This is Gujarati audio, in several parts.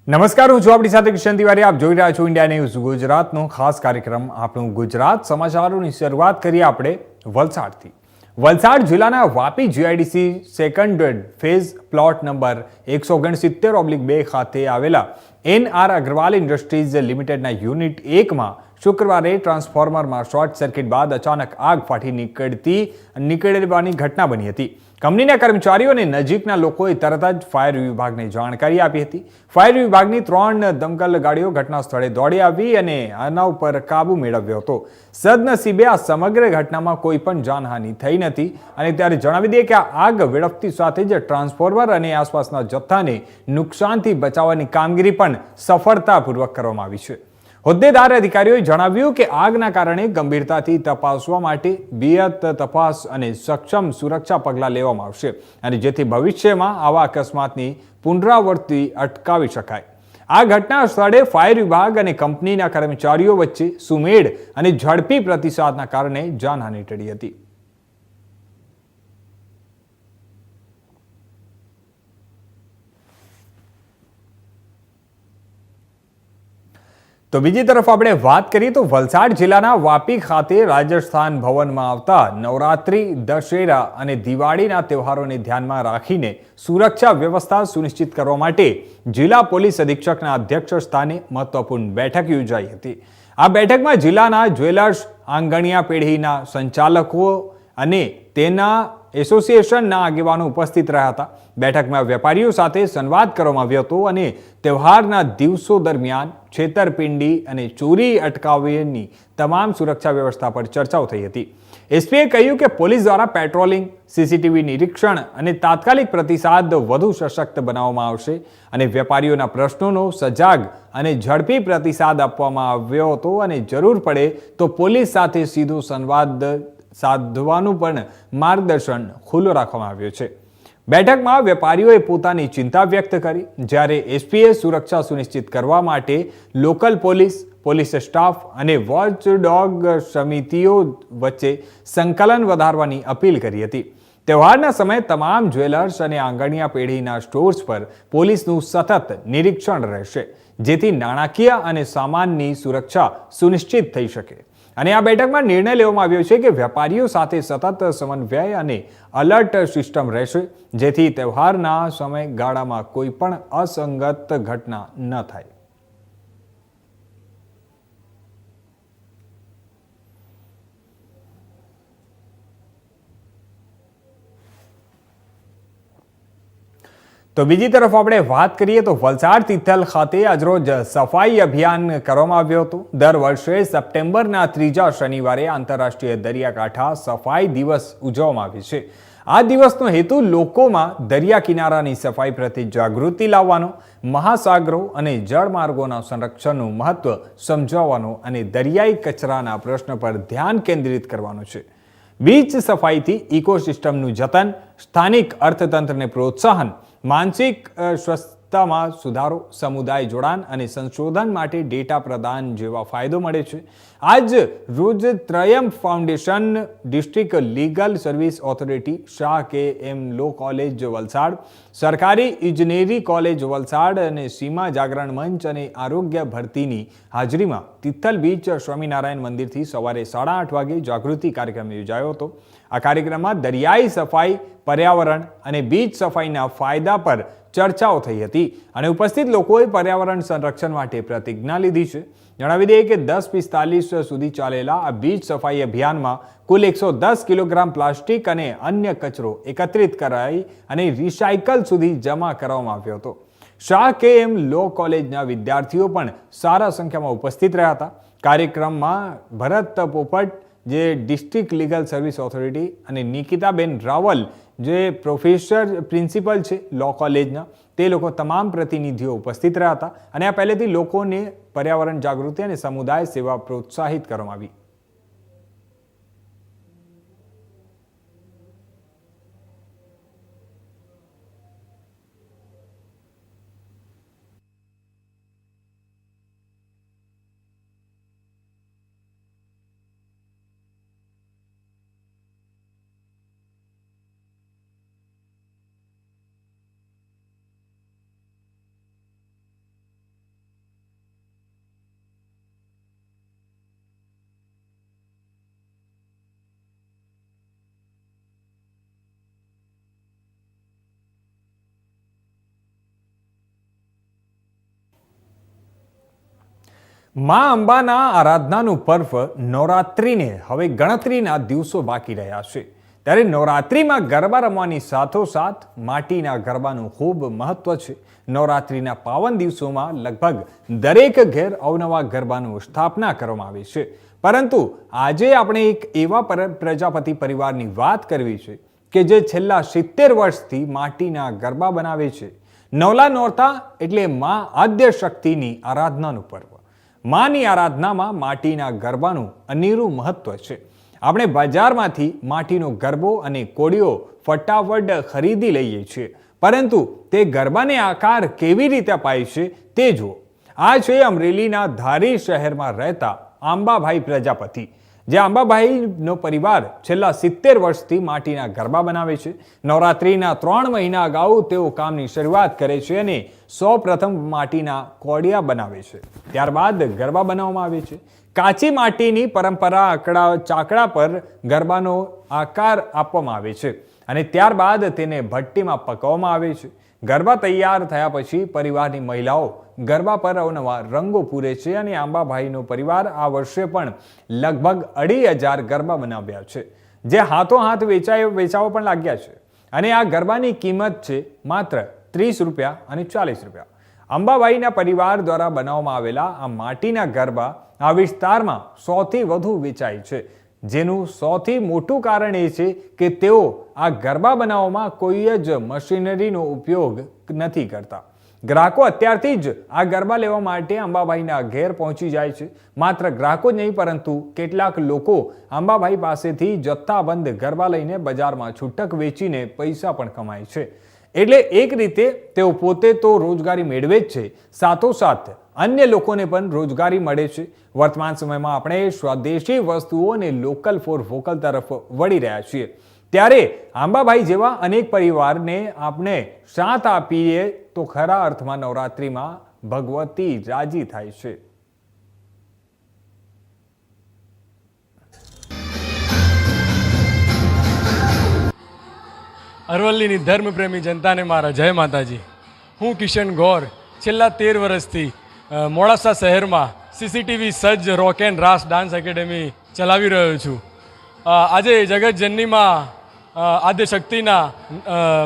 નમસ્કાર, હું છું આપણી સાથે કિશન તિવારી. આપ જોઈ રહ્યા છો ઇન્ડિયા ન્યૂઝ ગુજરાતનો ખાસ કાર્યક્રમ આપણું ગુજરાત સમાચારોની શરૂઆત કરીએ આપણે વલસાડથી. વલસાડ જિલ્લાના Vapi GIDC second phase plot number 169/2 ખાતે આવેલા NR અગ્રવાલ ઇન્ડસ્ટ્રીઝ લિમિટેડના યુનિટ 1માં શુક્રવારે ટ્રાન્સફોર્મરમાં શોર્ટ સર્કિટ બાદ અચાનક આગ ફાટી નીકળવાની ઘટના બની હતી. કંપનીના કર્મચારીઓ અને નજીકના લોકોએ તરત જ ફાયર વિભાગને જાણકારી આપી હતી. ફાયર વિભાગની 3 દમકલ ગાડીઓ ઘટના સ્થળે દોડી આવી અને આના ઉપર કાબુ મેળવ્યો હતો. સદનસીબે આ સમગ્ર ઘટનામાં કોઈ પણ જાનહાનિ થઈ નથી. અને ત્યારે જણાવી દઈએ કે આ આગ વેડફતી સાથે જ ટ્રાન્સફોર્મર અને આસપાસના જથ્થાને નુકસાનથી બચાવવાની કામગીરી પણ સફળતાપૂર્વક કરવામાં આવી છે. હોદ્દેદાર અધિકારીઓએ જણાવ્યું કે આગના કારણે ગંભીરતાથી તપાસવા માટે બિયત તપાસ અને સક્ષમ સુરક્ષા પગલાં લેવામાં આવશે અને જેથી ભવિષ્યમાં આવા અકસ્માતની પુનરાવૃત્તિ અટકાવી શકાય. આ ઘટના સ્થળે ફાયર વિભાગ અને કંપનીના કર્મચારીઓ વચ્ચે સુમેળ અને ઝડપી પ્રતિસાદના કારણે જાનહાનિ ટળી હતી. તો બીજી તરફ આપણે વાત કરીએ તો વલસાડ જિલ્લાના વાપી ખાતે રાજસ્થાન ભવનમાં આવતા નવરાત્રી, દશેરા અને દિવાળીના તહેવારોને ધ્યાનમાં રાખીને સુરક્ષા વ્યવસ્થા સુનિશ્ચિત કરવા માટે જિલ્લા પોલીસ અધિક્ષકના અધ્યક્ષ સ્થાને મહત્વપૂર્ણ બેઠક યોજાઈ હતી. આ બેઠકમાં જિલ્લાના જ્વેલર્સ, આંગણિયા પેઢીના સંચાલકો અને તેના એસોસિએશનના આગેવાનો ઉપસ્થિત રહ્યા હતા. બેઠકમાં વેપારીઓ સાથે સંવાદ કરવામાં આવ્યો હતો અને તહેવારના દિવસો દરમિયાન છેતરપિંડી અને ચોરી અટકાવવાની તમામ સુરક્ષા વ્યવસ્થા પર ચર્ચાઓ થઈ હતી. એસપીએ કહ્યું કે પોલીસ દ્વારા પેટ્રોલિંગ, સીસીટીવી નિરીક્ષણ અને તાત્કાલિક પ્રતિસાદ વધુ સશક્ત બનાવવામાં આવશે અને વેપારીઓના પ્રશ્નોનો સજાગ અને ઝડપી પ્રતિસાદ આપવામાં આવ્યો હતો અને જરૂર પડે તો પોલીસ સાથે સીધો સંવાદ સાધવાનું પણ માર્ગદર્શન ખુલ્લો રાખવામાં આવ્યો છે. બેઠકમાં વેપારીઓએ પોતાની ચિંતા વ્યક્ત કરી, જ્યારે એસપીએ સુરક્ષા સુનિશ્ચિત કરવા માટે લોકલ પોલીસ સ્ટાફ અને વોચડોગ સમિતિઓ વચ્ચે સંકલન વધારવાની અપીલ કરી હતી. તહેવારના સમયે તમામ જ્વેલર્સ અને આંગણિયા પેઢીના સ્ટોર્સ પર પોલીસનું સતત નિરીક્ષણ રહેશે, જેથી નાણાકીય અને સામાનની સુરક્ષા સુનિશ્ચિત થઈ શકે. અને આ બેઠકમાં નિર્ણય લેવામાં આવ્યો છે કે વેપારીઓ સાથે સતત સમન્વય અને અલર્ટ સિસ્ટમ રહેશે, જેથી તહેવારના સમયગાળામાં કોઈ પણ અસંગત ઘટના ન થાય. તો બીજી તરફ આપણે વાત કરીએ તો વલસાડ તિથલ ખાતે આજરોજ સફાઈ અભિયાન કરવામાં આવ્યું હતું. દર વર્ષે સપ્ટેમ્બરના 3જા શનિવારે આંતરરાષ્ટ્રીય દરિયાકાંઠા સફાઈ દિવસ ઉજવવામાં આવે છે. આ દિવસનો હેતુ લોકોમાં દરિયા કિનારાની સફાઈ પ્રત્યે જાગૃતિ લાવવાનો, મહાસાગરો અને જળમાર્ગોના સંરક્ષણનું મહત્વ સમજાવવાનો અને દરિયાઈ કચરાના પ્રશ્ન પર ધ્યાન કેન્દ્રિત કરવાનો છે. બીચ સફાઈથી ઇકોસિસ્ટમનું જતન, સ્થાનિક અર્થતંત્રને પ્રોત્સાહન, માનસિક સ્વસ્થતામાં સુધારો, સમુદાય જોડાણ અને સંશોધન માટે ડેટા પ્રદાન જેવા ફાયદો મળે છે. આજ રોજ triumph foundation, district legal service authority, Shah K M. Law college Valsad, સરકારી ઇજનેરી કોલેજ વલસાડ અને સીમા જાગરણ મંચ અને આરોગ્ય ભરતીની હાજરીમાં તિથલ બીચ સ્વામિનારાયણ મંદિરથી સવારે 8:30 વાગે જાગૃતિ કાર્યક્રમ યોજાયો હતો. આ કાર્યક્રમમાં દરિયાઈ સફાઈ, પર્યાવરણ અને બીચ સફાઈના ફાયદા પર ચર્ચાઓ થઈ હતી અને ઉપસ્થિત લોકોએ પર્યાવરણ સંરક્ષણ માટે પ્રતિજ્ઞા લીધી છે. જણાવી દઈએ કે 10:45 સુધી ચાલેલા આ બીચ સફાઈ અભિયાનમાં કુલ 110 કિલોગ્રામ પ્લાસ્ટિક અને અન્ય કચરો એકત્રિત કરાઈ અને રિસાયકલ સુધી જમા કરવામાં આવ્યો હતો. શાહ કે.એમ. લો કોલેજના વિદ્યાર્થીઓ પણ સારા સંખ્યામાં ઉપસ્થિત રહ્યા હતા. કાર્યક્રમમાં ભરત પોપટ, જે ડિસ્ટ્રિક્ટ લીગલ સર્વિસ ઓથોરિટી, અને નિકિતાબેન રાવલ, જે પ્રિન્સિપલ છે લો કોલેજના, તે લોકો તમામ પ્રતિનિધિઓ ઉપસ્થિત રહ્યા હતા અને આ પહેલેથી લોકોને પર્યાવરણ જાગૃતિ અને સમુદાય સેવા પ્રોત્સાહિત કરવામાં આવી. મા અંબાના આરાધનાનું પર્વ નવરાત્રિને હવે ગણતરીના દિવસો બાકી રહ્યા છે. ત્યારે નવરાત્રિમાં ગરબા રમવાની સાથોસાથ માટીના ગરબાનું ખૂબ મહત્વ છે. નવરાત્રિના પાવન દિવસોમાં લગભગ દરેક ઘેર અવનવા ગરબાનું સ્થાપના કરવામાં આવે છે. પરંતુ આજે આપણે એક એવા પ્રજાપતિ પરિવારની વાત કરવી છે કે જે છેલ્લા 70 વર્ષથી માટીના ગરબા બનાવે છે. નવલા નોરતા એટલે મા આદ્ય શક્તિની આરાધનાનું પર્વ. માની આરાધનામાં માટીના ગરબાનું અનેરું મહત્વ છે. આપણે બજારમાંથી માટીનો ગરબો અને કોળીઓ ફટાફટ ખરીદી લઈએ છીએ, પરંતુ તે ગરબાને આકાર કેવી રીતે અપાય છે તે જુઓ. આ છે અમરેલીના ધારી શહેરમાં રહેતા આંબાભાઈ પ્રજાપતિ. જે આંબાભાઈનો પરિવાર છેલ્લા 70 વર્ષથી માટીના ગરબા બનાવે છે. નવરાત્રિના 3 મહિના અગાઉ તેઓ કામની શરૂઆત કરે છે અને સૌપ્રથમ માટીના કોડિયા બનાવે છે. ત્યારબાદ ગરબા બનાવવામાં આવે છે. કાચી માટીની પરંપરા ચાકડા પર ગરબાનો આકાર આપવામાં આવે છે અને ત્યારબાદ તેને ભઠ્ઠીમાં પકવવામાં આવે છે. ગરબા તૈયાર થયા પછી પરિવારની મહિલાઓ ગરબા પર અવનવા રંગો પૂરે છે અને આંબાભાઈનો પરિવાર આ વર્ષે પણ લગભગ 2500 ગરબા બનાવ્યા છે, જે હાથોહાથ વેચાવા પણ લાગ્યા છે. અને આ ગરબાની કિંમત છે માત્ર 30 રૂપિયા અને 40 રૂપિયા. અંબાભાઈના પરિવાર દ્વારા બનાવવામાં આવેલા આ માટીના ગરબા આ વિસ્તારમાં સૌથી વધુ વેચાય છે, જેનું સૌથી મોટું કારણ એ છે કે તેઓ આ ગરબા બનાવવામાં કોઈ જ મશીનરીનો ઉપયોગ નથી કરતા. ગ્રાહકો અત્યારથી જ આ ગરબા લેવા માટે અંબાભાઈના ઘેર પહોંચી જાય છે. માત્ર ગ્રાહકો જ નહીં, પરંતુ કેટલાક લોકો અંબાભાઈ પાસેથી જથ્થાબંધ ગરબા લઈને બજારમાં છૂટક વેચીને પૈસા પણ કમાય છે. એટલે એક રીતે તેઓ પોતે તો રોજગારી મેળવે જ છે, સાથોસાથ અન્ય લોકોને પણ રોજગારી મળે છે. વર્તમાન સમયમાં આપણે સ્વદેશી વસ્તુઓ અને લોકલ ફોર વોકલ તરફ વળી રહ્યા છીએ. ત્યારે આંબાભાઈ જેવા અનેક પરિવારને આપણે સાથ આપીએ તો ખરા અર્થમાં નવરાત્રિમાં ભગવતી રાજી થાય છે. અરવલ્લીની ધર્મપ્રેમી જનતાને મારા જય માતાજી. હું કિશન ગોર છેલ્લા 13 વર્ષથી મોડાસા શહેરમાં સીસીટીવી સજ્જ રોક એન્ડ રાસ ડાન્સ એકેડેમી ચલાવી રહ્યો છું. આજે જગતજનનીમાં આદ્યશક્તિના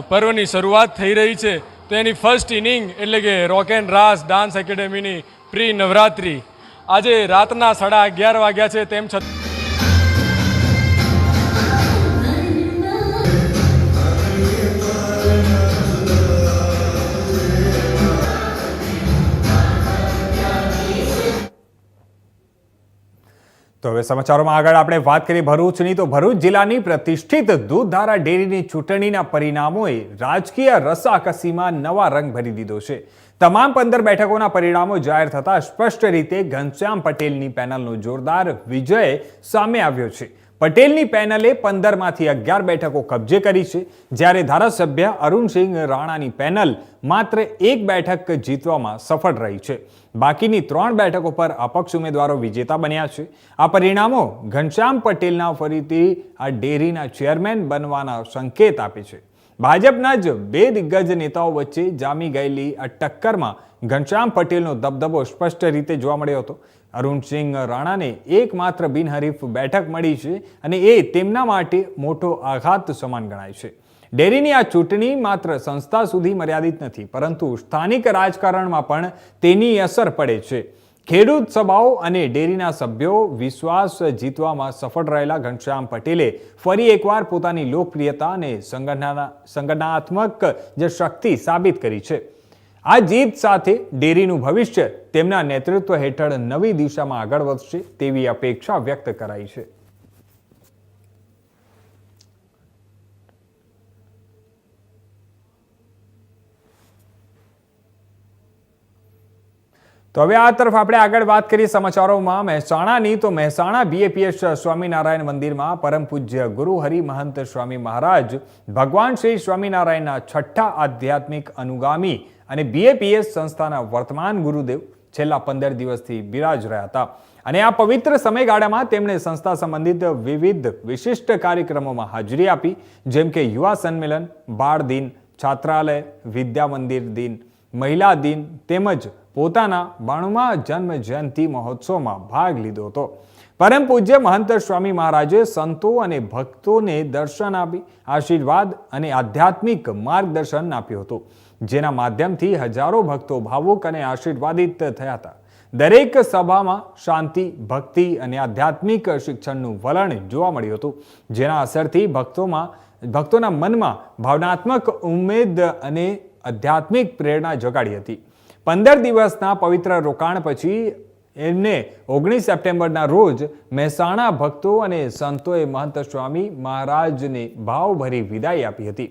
પર્વની શરૂઆત થઈ રહી છે, તો એની ફર્સ્ટ ઇનિંગ એટલે કે રોક એન્ડ રાસ ડાન્સ એકેડેમીની પ્રી નવરાત્રિ આજે રાતના 11:30 વાગ્યા છે. તેમ છતાં તો હવે સમાચારોમાં આગળ આપણે વાત કરીએ ભરૂચની. તો ભરૂચ જિલ્લાની પ્રતિષ્ઠિત દૂધધારા ડેરીની ચૂંટણીના પરિણામોએ રાજકીય રસાકસીમાં નવા રંગ ભરી દીધો છે. તમામ 15 બેઠકોના પરિણામો જાહેર થતા સ્પષ્ટ રીતે ઘનશ્યામ પટેલની પેનલનો જોરદાર વિજય સામે આવ્યો છે. પટેલની પેનલે 15માંથી 11 બેઠકો કબજે કરી છે, જ્યારે ધારાસભ્ય અરુણસિંહ રાણાની પેનલ માત્ર 1 બેઠક જીતવામાં સફળ રહી છે. બાકીની 3 બેઠકો પર અપક્ષ ઉમેદવારો વિજેતા બન્યા છે. આ પરિણામો ઘનશ્યામ પટેલના ફરીથી આ ડેરીના ચેરમેન બનવાના સંકેત આપે છે. ભાજપના જ 2 દિગ્ગજ નેતાઓ વચ્ચે જામી ગયેલી આ ટક્કરમાં ઘનશ્યામ પટેલનો દબદબો સ્પષ્ટ રીતે જોવા મળ્યો હતો. અરુણસિંહ રાણાને એકમાત્ર બિનહરીફ બેઠક મળી છે અને એ તેમના માટે મોટો આઘાત સમાન ગણાય છે. ડેરીની આ ચૂંટણી માત્ર સંસ્થા સુધી મર્યાદિત નથી, પરંતુ સ્થાનિક રાજકારણમાં પણ તેની અસર પડે છે. ખેડૂત સભાઓ અને ડેરીના સભ્યો વિશ્વાસ જીતવામાં સફળ રહેલા ઘનશ્યામ પટેલે ફરી એકવાર પોતાની લોકપ્રિયતા અને સંગઠનાત્મક જે શક્તિ સાબિત કરી છે. આ જીત સાથે ડેરીનું ભવિષ્ય તેમના નેતૃત્વ હેઠળ નવી દિશામાં આગળ વધશે તેવી અપેક્ષા વ્યક્ત કરાઈ છે. તો હવે આ તરફ આપણે આગળ વાત કરીએ સમાચારોમાં મહેસાણાની. તો મહેસાણા બીએપીએસ સ્વામિનારાયણ મંદિરમાં પરમ પૂજ્ય ગુરુ હરિ મહંત સ્વામી મહારાજ ભગવાન શ્રી સ્વામિનારાયણના 6ઠ્ઠા આધ્યાત્મિક અનુગામી અને બીએપીએસ સંસ્થાના વર્તમાન ગુરુદેવ છેલ્લા 15 દિવસથી બિરાજ રહ્યા હતા. અને આ પવિત્ર સમયગાળામાં તેમણે સંસ્થા સંબંધિત વિવિધ વિશિષ્ટ કાર્યક્રમોમાં હાજરી આપી, જેમ કે યુવા સંમેલન, બાળ દિન, છાત્રાલય, વિદ્યા મંદિર દિન, મહિલા દિન તેમજ પોતાના 92મા જન્મ જયંતિ મહોત્સવમાં ભાગ લીધો હતો. પરમ પૂજ્ય મહંત સ્વામી મહારાજે સંતો અને ભક્તોને દર્શન આપી આશીર્વાદ અને આધ્યાત્મિક માર્ગદર્શન આપ્યું હતું, જેના માધ્યમથી હજારો ભક્તો ભાવુક અને આશીર્વાદિત થયા હતા. દરેક સભામાં શાંતિ, ભક્તિ અને આધ્યાત્મિક શિક્ષણનું વલણ જોવા મળ્યું હતું, જેના અસરથી ભક્તોના મનમાં ભાવનાત્મક ઉમેદ અને આધ્યાત્મિક પ્રેરણા જગાડી હતી. 15 દિવસના પવિત્ર રોકાણ પછી એમને 19 સપ્ટેમ્બરના રોજ મહેસાણા ભક્તો અને સંતોએ મહંત સ્વામી મહારાજને ભાવભરી વિદાય આપી હતી.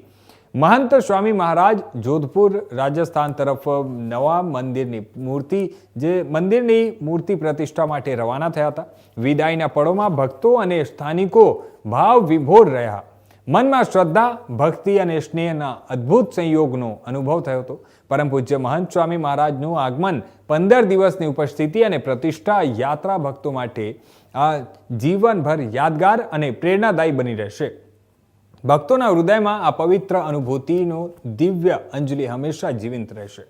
મહંત સ્વામી મહારાજ જોધપુર રાજસ્થાન તરફ નવા મંદિરની મૂર્તિ પ્રતિષ્ઠા માટે રવાના થયા હતા. વિદાયના પળોમાં ભક્તો અને સ્થાનિકો ભાવ વિભોર રહ્યા. મનમાં શ્રદ્ધા, ભક્તિ અને સ્નેહના અદ્ભુત સંયોગનો અનુભવ થયો હતો. પરમ પૂજ્ય મહંત સ્વામી મહારાજનું આગમન, 15 દિવસની ઉપસ્થિતિ અને પ્રતિષ્ઠા યાત્રા ભક્તો માટે આ જીવનભર યાદગાર અને પ્રેરણાદાયી બની રહેશે. ભક્તોના હૃદયમાં આ પવિત્ર અનુભૂતિનો દિવ્ય અંજલિ હંમેશા જીવંત રહેશે.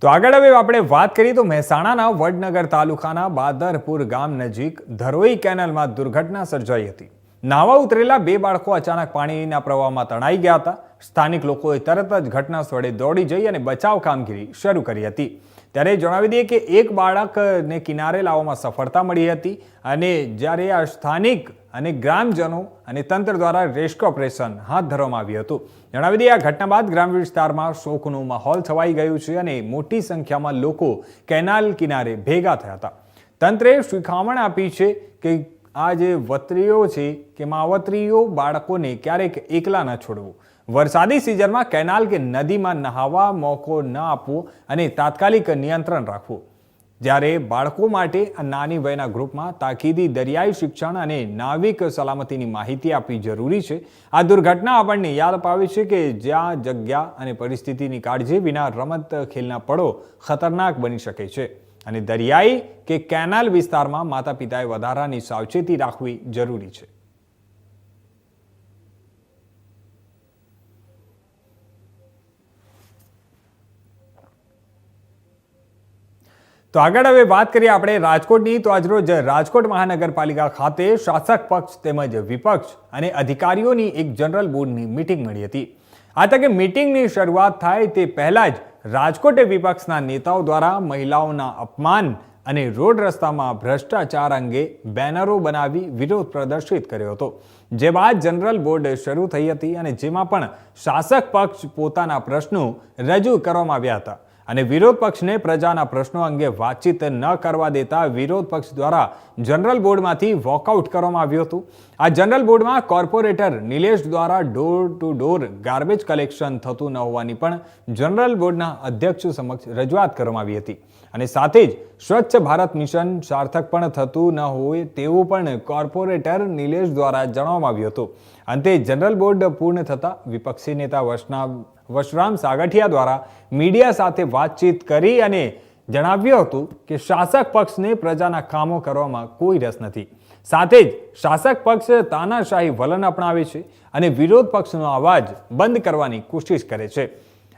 તો આગળ હવે આપણે વાત કરીએ તો મહેસાણાના વડનગર તાલુકાના બાદરપુર ગામ નજીક ધરોઈ કેનાલમાં દુર્ઘટના સર્જાઈ હતી. નાવા ઉતરેલા 2 બાળકો અચાનક પાણીના પ્રવાહમાં તણાઈ ગયા હતા. સ્થાનિક લોકોએ તરત જ ઘટના સ્થળે દોડી જઈ અને બચાવ કામગીરી શરૂ કરી હતી. ત્યારે જણાવી દઈએ કે એક બાળકને કિનારે લાવવામાં સફળતા મળી હતી અને જ્યારે આ સ્થાનિક અને ગ્રામજનો અને તંત્ર દ્વારા રેસ્ક્યુ ઓપરેશન હાથ ધરવામાં આવ્યું હતું. જણાવી દઈએ આ ઘટના બાદ ગ્રામ્ય વિસ્તારમાં શોકનો માહોલ છવાઈ ગયું છે અને મોટી સંખ્યામાં લોકો કેનાલ કિનારે ભેગા થયા હતા. તંત્રે શિખામણ આપી છે કે આ જે વતરીઓ છે કે માવતરીઓ બાળકોને ક્યારેક એકલા ન છોડવું. વરસાદી સિઝનમાં કેનાલ કે નદીમાં નહાવા મોકો ન આપવો અને તાત્કાલિક નિયંત્રણ રાખવું. જ્યારે બાળકો માટે આ નાની વયના ગ્રુપમાં તાકીદી દરિયાઈ શિક્ષણ અને નાવિક સલામતીની માહિતી આપવી જરૂરી છે. આ દુર્ઘટના આપણને યાદ અપાવે છે કે જ્યાં જગ્યા અને પરિસ્થિતિની કાળજી વિના રમત ખેલના પળો ખતરનાક બની શકે છે અને દરિયાઈ કે કેનાલ વિસ્તારમાં માતા પિતાએ વધારાની સાવચેતી રાખવી જરૂરી છે. તો આગળ હવે વાત કરીએ આપણે રાજકોટની. તો આજરોજ રાજકોટ મહાનગરપાલિકા ખાતે શાસક પક્ષ તેમજ વિપક્ષ અને અધિકારીઓની એક જનરલ બોર્ડની મીટિંગ મળી હતી. આ તકે મીટિંગની શરૂઆત થાય તે પહેલા જ રાજકોટે વિપક્ષના નેતાઓ દ્વારા મહિલાઓના અપમાન અને રોડ રસ્તામાં ભ્રષ્ટાચાર અંગે બેનરો બનાવી વિરોધ પ્રદર્શિત કર્યો હતો. જે બાદ જનરલ બોર્ડ શરૂ થઈ હતી અને જેમાં પણ શાસક પક્ષ પોતાના પ્રશ્નો રજૂ કરવામાં આવ્યા હતા અને વિરોધ પક્ષને પ્રજાના પ્રશ્નો અંગે વાતચીત ન કરવા દેતા વિરોધ પક્ષ દ્વારા જનરલ બોર્ડમાંથી વોકઆઉટ કરવામાં આવ્યું હતું. આ જનરલ બોર્ડમાં કોર્પોરેટર નિલેશ દ્વારા door to door garbage collection થતું ન હોવાની પણ જનરલ બોર્ડના અધ્યક્ષ સમક્ષ રજૂઆત કરવામાં આવી હતી અને સાથે જ સ્વચ્છ ભારત મિશન સાર્થક પણ થતું ન હોય તેવું પણ કોર્પોરેટર નિલેશ દ્વારા જણાવવામાં આવ્યું હતું. અંતે જનરલ બોર્ડ પૂર્ણ થતાં વિપક્ષી નેતા વશરામ સાગઠિયા દ્વારા મીડિયા સાથે વાતચીત કરી અને જણાવ્યું હતું કે શાસક પક્ષને પ્રજાના કામો કરવામાં કોઈ રસ નથી. સાથે જ શાસક પક્ષ તાનાશાહી વલણ અપનાવે છે અને વિરોધ પક્ષનો અવાજ બંધ કરવાની કોશિશ કરે છે.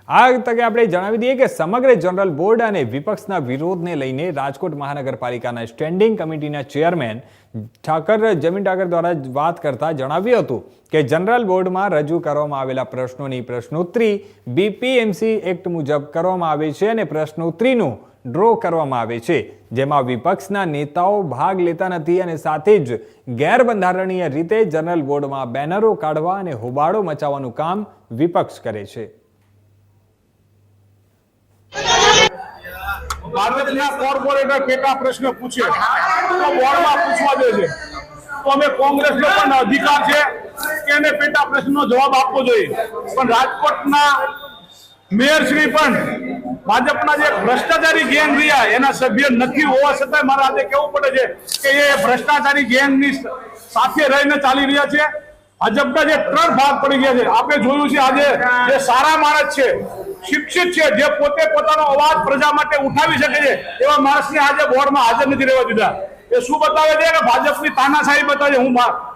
આ તકે આપણે જણાવી દઈએ કે સમગ્ર જનરલ બોર્ડ અને વિપક્ષના વિરોધને લઈને રાજકોટ મહાનગરપાલિકાના સ્ટેન્ડિંગ કમિટીના ચેરમેન જમીન ઠાકર દ્વારા વાત કરતા જણાવ્યું હતું કે જનરલ બોર્ડમાં રજૂ કરવામાં આવેલા પ્રશ્નોની પ્રશ્નોત્તરી BPMC એક્ટ મુજબ કરવામાં આવે છે અને પ્રશ્નોત્તરીનું ડ્રો કરવામાં આવે છે, જેમાં વિપક્ષના નેતાઓ ભાગ લેતા નથી અને સાથે જ ગેરબંધારણીય રીતે જનરલ બોર્ડમાં બેનરો કાઢવા અને હોબાળો મચાવવાનું કામ વિપક્ષ કરે છે. ભારતના કોર્પોરેટર પેટા પ્રશ્ન પૂછે તો બોર્ડમાં પૂછવા દે છે, તો અમે કોંગ્રેસનો પણ અધિકાર છે કે એને પેટા પ્રશ્નનો જવાબ આપવો જોઈએ. પણ રાજકોટના મેયરશ્રી પણ ભાજપના જે ભ્રષ્ટાચારી ગેંગ રહ્યા એના સભ્ય નથી હોવા છતાં મારે આજે કહેવું પડે છે કે એ ભ્રષ્ટાચારી ગેંગની સાથે રહીને ચાલી રહ્યા છે. ભાજપના જે 3 ભાગ પડી ગયા છે. આપણે જોયું છે આજે જે સારા માણસ છે, શિક્ષિત છે, જે પોતે પોતાનો અવાજ પ્રજા માટે ઉઠાવી શકે છે એવા માણસને આજે બોર્ડમાં હાજર નથી રહેવા દીધા. એ શું બતાવે છે કે ભાજપની તાનાશાહી બતાવે છે. હું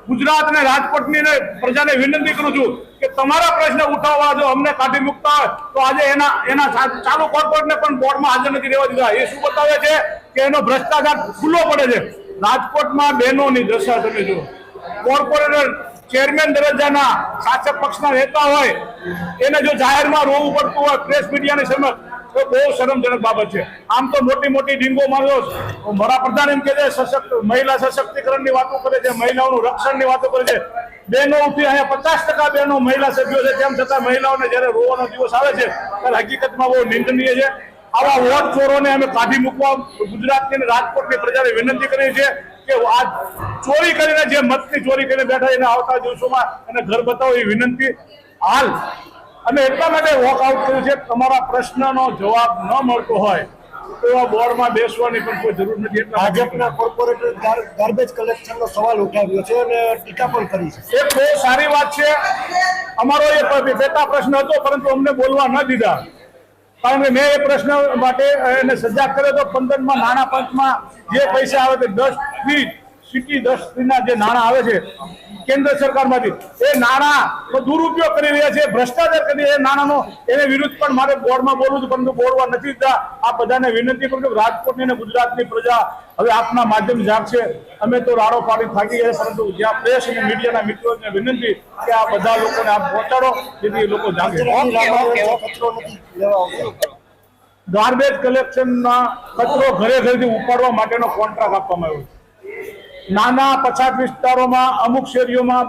ગુજરાત અને રાજકોટની પ્રજાને વિનંતી કરું છું કે તમારા પ્રશ્ન ઉઠાવવા જો અમને કાઢી મૂકતા હોય તો આજે એના ચાલુ કોર્પોરેટને પણ બોર્ડમાં હાજર નથી રહેવા દીધા. એ શું બતાવે છે કે એનો ભ્રષ્ટાચાર ખુલ્લો પડે છે. રાજકોટમાં બહેનોની દશા તમે જુઓ. કોર્પોરેટર ચેરમેન દરજ્જાના શાસક પક્ષના નેતા હોય એને જો જાહેરમાં રોવું પડતું હોય પ્રેસ મીડિયાની સમક્ષ તો બહુ શરમજનક બાબત છે. આમ તો મોટી મોટી ડીંગો મારો વડાપ્રધાન એમ કે છે મહિલા સશક્તિકરણની વાતો કરે છે, મહિલાઓનું રક્ષણની વાતો કરે છે. બહેનો ઉઠી અહીંયા 50% બહેનો મહિલા સભ્યો છે, તેમ છતાં મહિલાઓને જયારે રોવાનો દિવસ આવે છે ત્યારે હકીકતમાં બહુ નિંદનીય છે. આવા વોટ ચોરોને અમે કાઢી મૂકવા ગુજરાતની અને રાજકોટની પ્રજાને વિનંતી કરીએ છીએ કે આ ચોરી કરીને જે મતની ચોરી કરીને બેઠા એને આવતા દિવસોમાં એને ઘર બતાવો એ વિનંતી. હાલ અમે એટલા માટે વોકઆઉટ કર્યું છે તમારા પ્રશ્નનો જવાબ ન મળતો હોય તો એવા બોર્ડમાં બેસવાની પણ કોઈ જરૂર નથી. ભાજપના કોર્પોરેટર ગાર્બેજ કલેક્શનનો સવાલ ઉઠાવ્યો છે અને ટીકા પણ કરી છે. એ બહુ સારી વાત છે. અમારો એ પેટા પ્રશ્ન હતો પરંતુ અમને બોલવા ન દીધા કારણ કે મેં એ પ્રશ્ન માટે એને સજાગ કર્યો હતો. 15માં નાણાં પંચમાં જે પૈસા આવે તે 10 જે નાણાં આવે છે કેન્દ્ર સરકારમાંથી એ નાણાંનો દુરુપયોગ કરી રહ્યા છે, ભ્રષ્ટાચાર કરી રહ્યા છે નાણાંનો. એને વિરુદ્ધ પણ મારે બોર્ડમાં બોલવું હતું પરંતુ બોલવા નથી દીધા. આ બધાને વિનંતી કરું છું રાજકોટની અને ગુજરાતની પ્રજા હવે આપના માધ્યમ જાગશે. અમે તો રાડો પાડી થાકી ગયા પરંતુ જ્યાં પ્રેસ અને મીડિયાના મિત્રોને વિનંતી કે આ બધા લોકોને આપ પહોંચાડો જેથી લોકો જાગે. ગાર્બેજ કલેક્શનના કચરો ઘરે ઘરેથી ઉપાડવા માટેનો કોન્ટ્રાક્ટ આપવામાં આવ્યો છે. નાના પછાત વિસ્તારોમાં અમુક શેરીઓમાં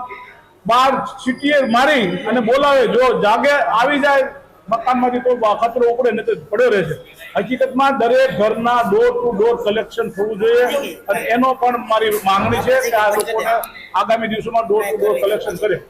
બાર સીટીએ મારી અને બોલાવે, જો જાગે આવી જાય મકાનમાંથી તો કચરો ઉપડે ને તો પડ્યો રહે છે. હકીકતમાં દરેક ઘરના ડોર ટુ ડોર કલેક્શન થવું જોઈએ અને એનો પણ મારી માંગણી છે કે આ લોકોને આગામી દિવસોમાં ડોર ટુ ડોર કલેક્શન કરે.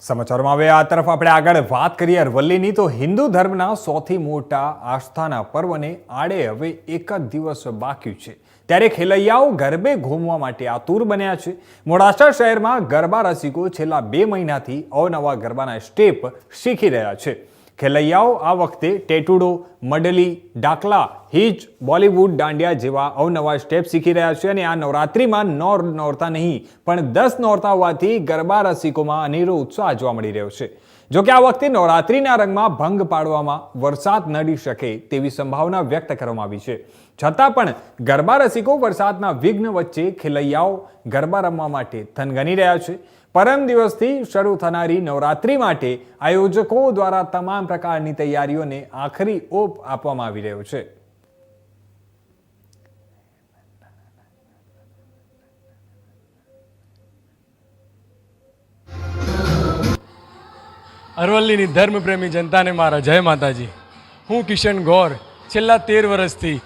સમાચારોમાં હવે આ તરફ આપણે આગળ વાત કરીએ અરવલ્લીની તો હિન્દુ ધર્મના સૌથી મોટા આસ્થાના પર્વને આડે હવે એક જ દિવસ બાકી છે ત્યારે ખેલૈયાઓ ગરબે ઘૂમવા માટે આતુર બન્યા છે. મોડાસા શહેરમાં ગરબા રસિકો છેલ્લા 2 મહિનાથી અવનવા ગરબાના સ્ટેપ શીખી રહ્યા છે. ખેલૈયાઓ આ વખતે ટેટુડો, મડલી, ડાકલા, હિજ, બોલિવૂડ દાંડિયા જેવા અવનવા સ્ટેપ શીખી રહ્યા છે અને આ નવરાત્રિમાં નોરતા નહીં પણ 10 નોરતા હોવાથી ગરબા રસિકોમાં અનેરો ઉત્સાહ જોવા મળી રહ્યો છે. જોકે આ વખતે નવરાત્રિના રંગમાં ભંગ પાડવામાં વરસાદ નડી શકે તેવી સંભાવના વ્યક્ત કરવામાં આવી છે. છતાં પણ ગરબા રસિકો વરસાદના વિઘ્ન વચ્ચે ખેલૈયાઓ ગરબા રમવા માટે થનગની રહ્યા છે. પરમ દિવસથી શરૂ થનારી નવરાત્રિ માટે આયોજકો દ્વારા તમામ પ્રકારની તૈયારીઓને આખરી ઓપ આપવામાં આવી રહ્યો છે. અરવલ્લીની ધર્મપ્રેમી જનતાને મારા જય માતાજી. હું કિશન ગોર છેલ્લા 13 વર્ષથી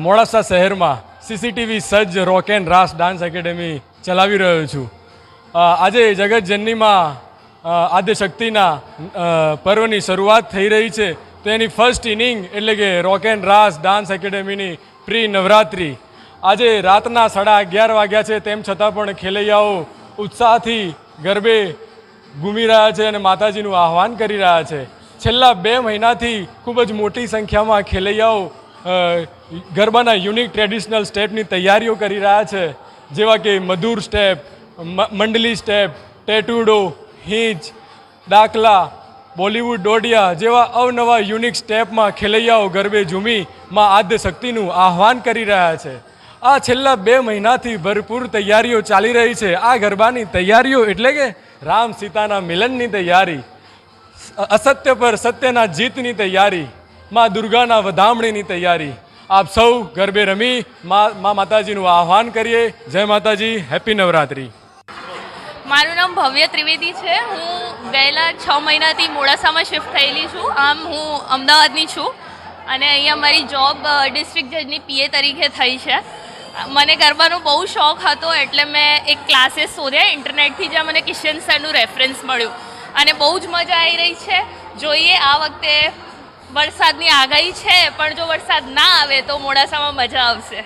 મોડાસા શહેરમાં સીસીટીવી સજ્જ રોક એન્ડ રાસ ડાન્સ એકેડેમી ચલાવી રહ્યો છું. આજે જગતજનનીમાં આદ્યશક્તિના પર્વની શરૂઆત થઈ રહી છે તો એની ફર્સ્ટ ઇનિંગ એટલે કે રોક એન્ડ રાસ ડાન્સ એકેડેમીની પ્રી નવરાત્રિ આજે રાતના 11:30 વાગ્યા છે. તેમ છતાં પણ ખેલૈયાઓ ઉત્સાહથી ગરબે ઘૂમી રહ્યા છે અને માતાજીનું આહ્વાન કરી રહ્યા છે. છેલ્લા 2 મહિનાથી ખૂબ જ મોટી સંખ્યામાં ખેલૈયાઓ ગરબાના યુનિક ટ્રેડિશનલ સ્ટેપની તૈયારીઓ કરી રહ્યા છે, જેવા કે મધુર સ્ટેપ, મંડલી સ્ટેપ, ટેટુડો, હિંચ, ડાકલા, બોલિવૂડ દોડિયા જેવા અવનવા યુનિક સ્ટેપમાં ખેલૈયાઓ ગરબે ઝૂમી માં આદ્ય શક્તિનું આહ્વાન કરી રહ્યા છે. આ છેલ્લા 2 મહિનાથી ભરપૂર તૈયારીઓ ચાલી રહી છે. આ ગરબાની તૈયારીઓ એટલે કે રામ સીતાના મિલનની તૈયારી, અસત્ય પર સત્યના જીતની તૈયારી, માં દુર્ગાના વધામણીની તૈયારી. આપ સૌ ગરબે રમી માં માતાજીનું આહ્વાન કરીએ. જય માતાજી, હેપી નવરાત્રિ. મારું નામ ભવ્ય ત્રિવેદી છે. હું ગયેલા 6 મહિનાથી મોડાસામાં શિફ્ટ થયેલી છું. આમ હું અમદાવાદની છું અને અહીંયા મારી જોબ ડિસ્ટ્રિક્ટ જજની પીએ તરીકે થઈ છે. મને ગરબાનો બહુ શોખ હતો એટલે મેં એક ક્લાસીસ શોધ્યા ઇન્ટરનેટથી, જ્યાં મને કિશન સરનું રેફરન્સ મળ્યું અને બહુ જ મજા આવી રહી છે. જોઈએ આ વખતે વરસાદની આગાહી છે પણ જો વરસાદ ના આવે તો મોડાસામાં મજા આવશે.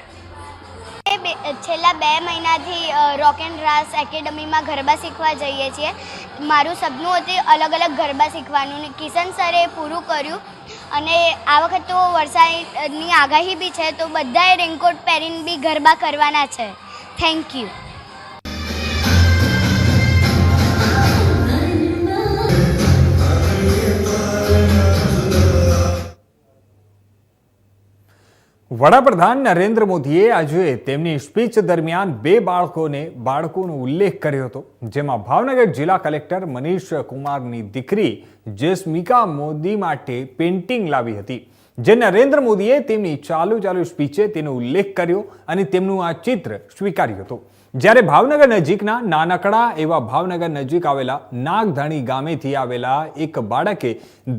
છેલ્લા 2 મહિનાથી રોક એન્ડ રાસ એકેડમીમાં ગરબા શીખવા જઈએ છીએ. મારું સપનું હતું અલગ અલગ ગરબા શીખવાનું ને કિશન સરે પૂરું કર્યું અને આ વખત તો વરસાદની આગાહી બી છે તો બધાએ રેનકોટ પહેરીને બી ગરબા કરવાના છે. Thank you. વડાપ્રધાન નરેન્દ્ર મોદીએ આજે તેમની સ્પીચ દરમિયાન બે બાળકોનો ઉલ્લેખ કર્યો હતો, જેમાં ભાવનગર જિલ્લા કલેક્ટર મનીષ કુમારની દીકરી જેસ્મિકા મોદી માટે પેઇન્ટિંગ લાવી હતી, જે નરેન્દ્ર મોદીએ તેમની ચાલુ સ્પીચે તેનો ઉલ્લેખ કર્યો અને તેમનું આ ચિત્ર સ્વીકાર્યું હતું. જ્યારે ભાવનગર નજીકના નાનકડા એવા ભાવનગર નજીક આવેલા નાગધણી ગામેથી આવેલા એક બાળકે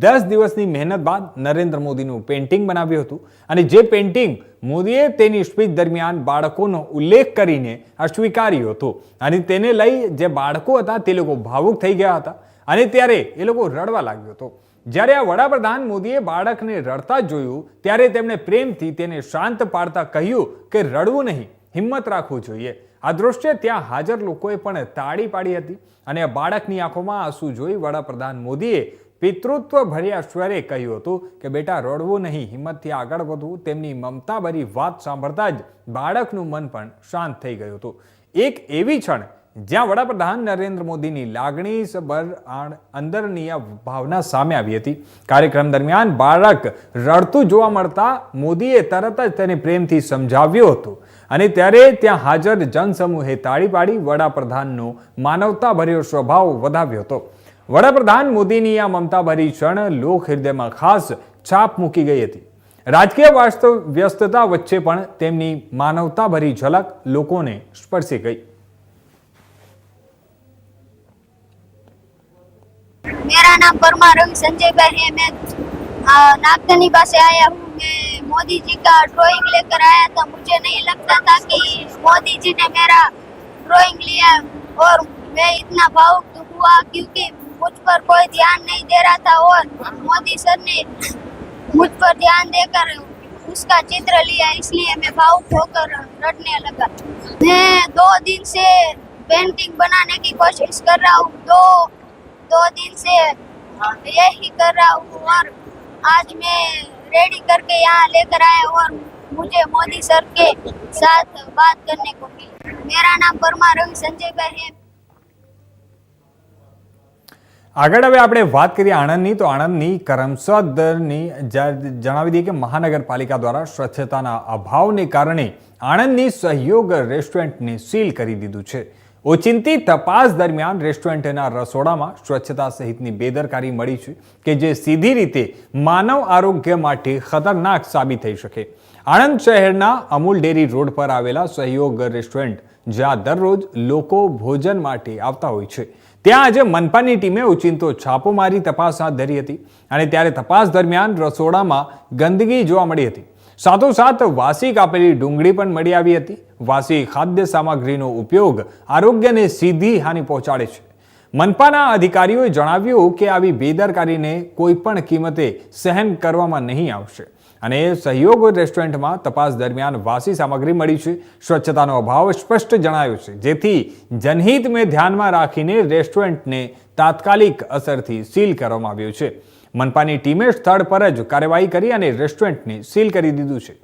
10 દિવસની મહેનત બાદ નરેન્દ્ર મોદીનું પેઇન્ટિંગ બનાવ્યું હતું અને જે પેઇન્ટિંગ મોદીએ તેની સ્પીચ દરમિયાન બાળકોનો ઉલ્લેખ કરીને આ સ્વીકાર્યું હતું અને તેને લઈ જે બાળકો હતા તે લોકો ભાવુક થઈ ગયા હતા અને ત્યારે એ લોકો રડવા લાગ્યો હતો. જ્યારે આ વડાપ્રધાન મોદીએ બાળકને રડતા જોયું ત્યારે તેમણે પ્રેમથી તેને શાંત પાડતા કહ્યું કે રડવું નહીં, હિંમત રાખવું જોઈએ. આ દ્રશ્ય ત્યાં હાજર લોકોએ પણ તાળી પાડી હતી અને આ બાળકની આંખોમાં આંસુ જોઈ વડાપ્રધાન મોદીએ પિતૃત્વ ભર્યા સ્વરે કહ્યું હતું કે બેટા રડવું નહીં, હિંમતથી આગળ વધવું. તેમની મમતાભરી વાત સાંભળતા જ બાળકનું મન પણ શાંત થઈ ગયું હતું. એક એવી ક્ષણ જ્યાં વડાપ્રધાન નરેન્દ્ર મોદીની લાગણીસભર અંદરની ભાવના સામે આવી હતી. કાર્યક્રમ દરમિયાન બાળક રડતું જોવા મળતા મોદીએ તરત જ તેને પ્રેમથી સમજાવ્યું હતું અને ત્યારે ત્યાં હાજર જનસમૂહે તાળી પાડી વડાપ્રધાનનો માનવતાભર્યો સ્વભાવ વધાવ્યો હતો. વડાપ્રધાન મોદીની આ મમતાભરી ક્ષણ લોક હૃદયમાં ખાસ છાપ મૂકી ગઈ હતી. રાજકીય વ્યસ્તતા વચ્ચે પણ તેમની માનવતાભરી ઝલક લોકોને સ્પર્શી ગઈ. मेरा नाम परमार रवि संजय भाई है। मैं नागधनी पास से आया हूँ। मैं मोदी जी का ड्राइंग लेकर आया था। मुझे नहीं लगता था कि मोदी जी ने मेरा ड्राइंग लिया और मैं इतना भावुक हुआ क्योंकि मुझ पर कोई ध्यान नहीं दे रहा था और मोदी सर ने मुझ पर ध्यान देकर उसका चित्र लिया, इसलिए मैं भावुक होकर रटने लगा। मैं 2 दिन से पेंटिंग बनाने की कोशिश कर रहा हूँ। दो दिन से यही कर रहा हूँ और आज मैं रेडी करके यहाँ लेकर आया और मुझे मोदी सर के साथ बात करने को मिली। मेरा नाम परमार रवि संजय भाई है। આગળ હવે આપણે વાત કરીએ આણંદની, તો આણંદની કરમસદની જણાવી દઈએ કે મહાનગરપાલિકા દ્વારા સ્વચ્છતાના અભાવને કારણે આણંદની સહયોગ રેસ્ટોરન્ટને સીલ કરી દીધું છે. ઓચિંતી તપાસ દરમિયાન રેસ્ટોરન્ટના રસોડામાં સ્વચ્છતા સહિતની બેદરકારી મળી છે કે જે સીધી રીતે માનવ આરોગ્ય માટે ખતરનાક સાબિત થઈ શકે. આણંદ શહેરના અમૂલ ડેરી રોડ પર આવેલા સહયોગ રેસ્ટોરન્ટ, જ્યાં દરરોજ લોકો ભોજન માટે આવતા હોય છે, ત્યાં આજે મનપાની ટીમે ઓચિંતો છાપો મારી તપાસ હાથ ધરી હતી અને ત્યારે તપાસ દરમિયાન રસોડામાં ગંદકી જોવા મળી હતી. સાથોસાથ વાસી કાપેલી ડુંગળી પણ મળી આવી હતી. વાસી ખાદ્ય સામગ્રીનો ઉપયોગ આરોગ્યને સીધી હાનિ પહોંચાડે છે. મનપાના અધિકારીઓએ જણાવ્યું કે આવી બેદરકારીને કોઈ પણ કિંમતે સહન કરવામાં નહીં આવશે અને સહયોગ રેસ્ટોરન્ટમાં તપાસ દરમિયાન વાસી સામગ્રી મળી છે. સ્વચ્છતાનો અભાવ સ્પષ્ટ જણાયો છે, જેથી જનહિતને ધ્યાનમાં રાખીને રેસ્ટોરન્ટને તાત્કાલિક અસરથી સીલ કરવામાં આવ્યું છે. મનપાની ટીમે સ્થળ પર જ કાર્યવાહી કરી અને રેસ્ટોરન્ટને સીલ કરી દીધું છે.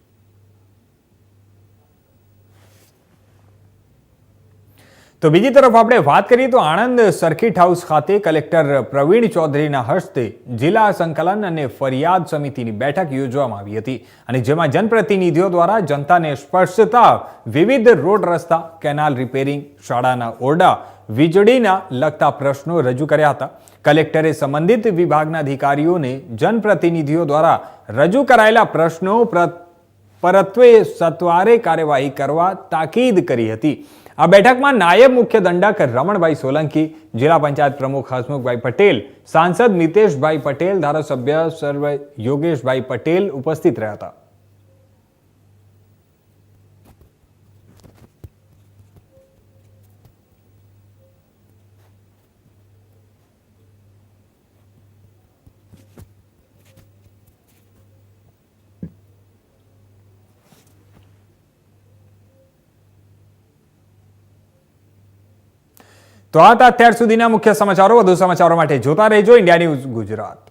તો બીજી તરફ આપણે વાત કરીએ તો આણંદ સર્કિટ હાઉસ ખાતે કલેક્ટર પ્રવીણ ચૌધરીના હસ્તે જિલ્લા સંકલન અને ફરિયાદ સમિતિની બેઠક યોજવામાં આવી હતી અને જેમાં જનપ્રતિનિધિઓ દ્વારા જનતાને સ્પર્શતા વિવિધ રોડ રસ્તા, કેનાલ રિપેરિંગ, શાળાના ઓરડા, વીજળીના લગતા પ્રશ્નો રજૂ કર્યા હતા. કલેક્ટરે સંબંધિત વિભાગના અધિકારીઓને જનપ્રતિનિધિઓ દ્વારા રજૂ કરાયેલા પ્રશ્નો પરત્વે સત્વરે કાર્યવાહી કરવા તાકીદ કરી હતી. આ બેઠકમાં નાયબ મુખ્ય દંડક રમણભાઈ સોલંકી, જિલ્લા પંચાયત પ્રમુખ હસમુખભાઈ પટેલ, સાંસદ મિતેશભાઈ પટેલ, ધારાસભ્ય સર્વ યોગેશભાઈ પટેલ ઉપસ્થિત રહ્યા હતા. તો આ હતા અત્યાર સુધીના મુખ્ય સમાચારો. વધુ સમાચારો માટે જોતા રહેજો ઇન્ડિયા ન્યૂઝ ગુજરાત.